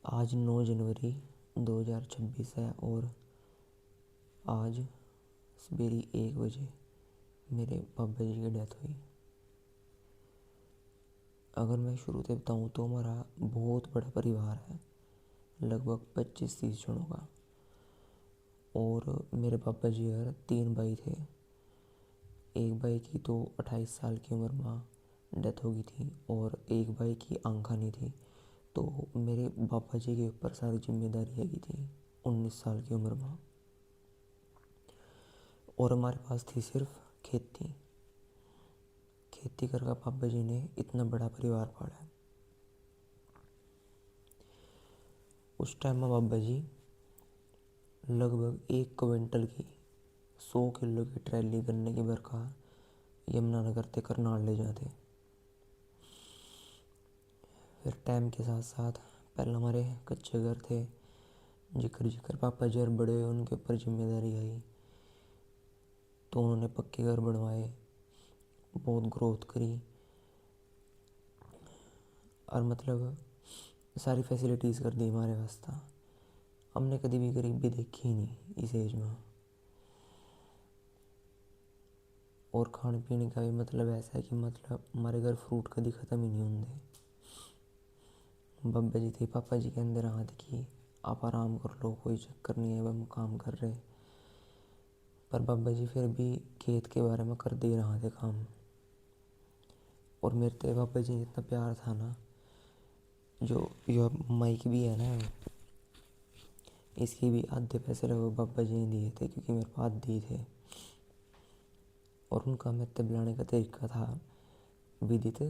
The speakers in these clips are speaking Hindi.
आज 9 जनवरी 2026 है और आज सवेरे 1 बजे मेरे पापा जी की डेथ हुई। अगर मैं शुरू से बताऊँ तो हमारा बहुत बड़ा परिवार है, लगभग 25-30 जनों का। और मेरे पापा जी यार 3 भाई थे। एक भाई की तो 28 साल की उम्र में डेथ हो गई थी और एक भाई की आंख नहीं थी। तो मेरे पापा जी के ऊपर सारी जिम्मेदारी आई थी 19 साल की उम्र में। और हमारे पास थी सिर्फ खेती। खेती करके पापा जी ने इतना बड़ा परिवार पाला। उस टाइम में पापा जी लगभग 1 क्विंटल की 100 किलो की ट्रैली गन्ने की बरखा यमुनानगर से करनाल ले जाते। फिर टाइम के साथ साथ पहले हमारे कच्चे घर थे, जिक्र जिक्र पापा जी और बड़े हुए उनके ऊपर जिम्मेदारी आई तो उन्होंने पक्के घर बनवाए, बहुत ग्रोथ करी और मतलब सारी फैसिलिटीज़ कर दी हमारे वास्ते। हमने कभी भी गरीबी देखी ही नहीं इस एज में। और खाने पीने का भी मतलब ऐसा है कि मतलब हमारे घर फ्रूट कभी ख़त्म ही नहीं होंगे। बब्बा जी थे पापा जी के अंदर हाथ की आप आराम कर लो, कोई चक्कर नहीं है, हम काम कर रहे। पर बब्बा जी फिर भी खेत के बारे में कर दे रहा थे काम। और मेरे ते पापा जी इतना प्यार था ना, जो माइक भी है ना, इसके भी आधे पैसे लगभग पापा जी ने दिए थे क्योंकि मेरे पास दिए थे। और उनका मेरे बुलाने का तरीका था, विदित,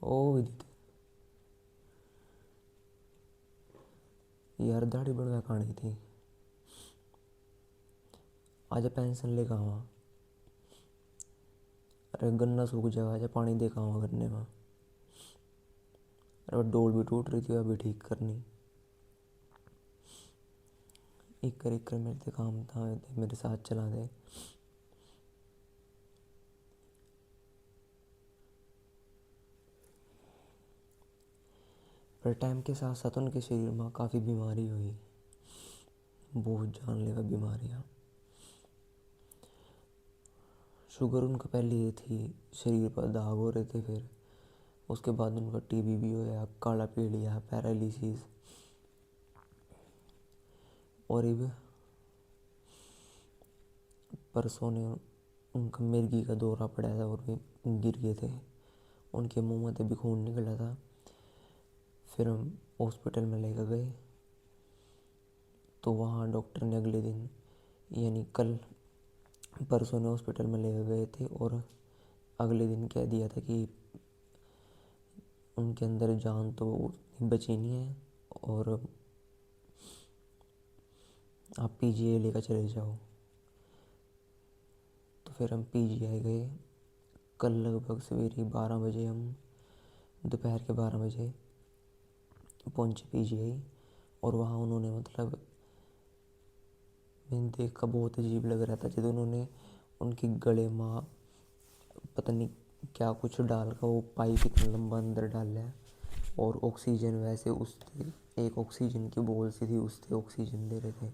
ओ विदित यार दाढ़ी बढ़वा खानी थी, आज पेंशन लेकर आवा। अरे गन्ना सूख जाएगा, आज पानी दे के आवा गन्ने में। अरे डोल भी टूट रही थी, अभी ठीक करनी। एक कर मेरे से काम था, मेरे साथ चला दे। पर टाइम के साथ साथ उनके शरीर में काफ़ी बीमारी हुई, बहुत जानलेवा बीमारियाँ। शुगर उनका पहले ये थी, शरीर पर दाग हो रहे थे, फिर उसके बाद उनका टीबी भी होया, काला पीलिया, पैरालिसिस। और अब परसों ने उनका मिर्गी का दौरा पड़ा था और वे गिर गए थे। उनके मुंह में से भी खून निकला था। फिर हम हॉस्पिटल में लेकर गए तो वहाँ डॉक्टर ने अगले दिन यानी कल परसों ने हॉस्पिटल में लेकर गए थे और अगले दिन कह दिया था कि उनके अंदर जान तो बची नहीं है और आप पीजीआई लेकर चले जाओ। तो फिर हम पीजीआई गए। कल लगभग सवेरे 12 बजे, हम दोपहर के 12 बजे पहुँचे पीजीआई। और वहाँ उन्होंने मतलब मैंने देखा बहुत अजीब लग रहा था जब उन्होंने उनके गले में पता नहीं क्या कुछ डाल कर वो पाइप इतना लंबा अंदर डाला है और ऑक्सीजन वैसे उससे एक ऑक्सीजन की बोल सी थी, उससे ऑक्सीजन दे रहे थे।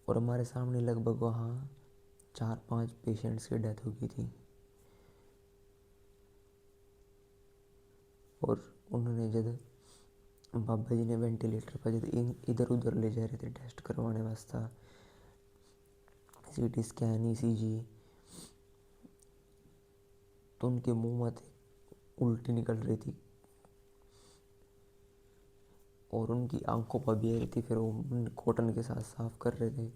और हमारे सामने लगभग वहाँ 4-5 पेशेंट्स की डेथ हो गई थी। और उन्होंने जब बाबा जी ने वेंटिलेटर पर जब इधर उधर ले जा रहे थे टेस्ट करवाने वास्ते, सीटी स्कैन, ईसीजी, तो उनके मुंह में थे उल्टी निकल रही थी और उनकी आंखों पर भी आ रही थी। फिर वो कॉटन के साथ साफ कर रहे थे।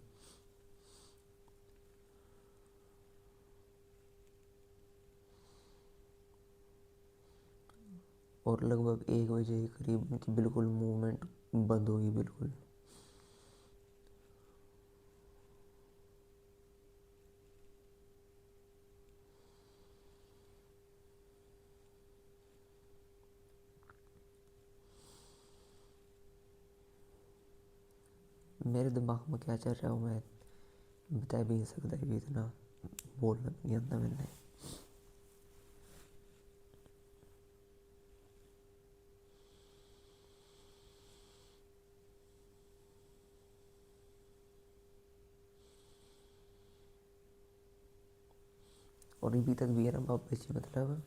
और लगभग 1 बजे के करीब उनकी बिल्कुल मूवमेंट बंद हो गई बिल्कुल। मेरे दिमाग में क्या चल रहा है मैं बता भी नहीं सकता, भी इतना बोलना भी नहीं आता मैंने। और अभी तक भी है ना पापा जी, मतलब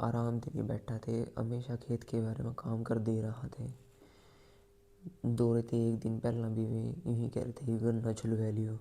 आराम से नहीं बैठा थे, हमेशा खेत के बारे में काम कर दे रहा थे। दो रहे थे एक दिन पहला भी वे यूँ ही कह रहे थे कि गन्ना छुलवा लियो।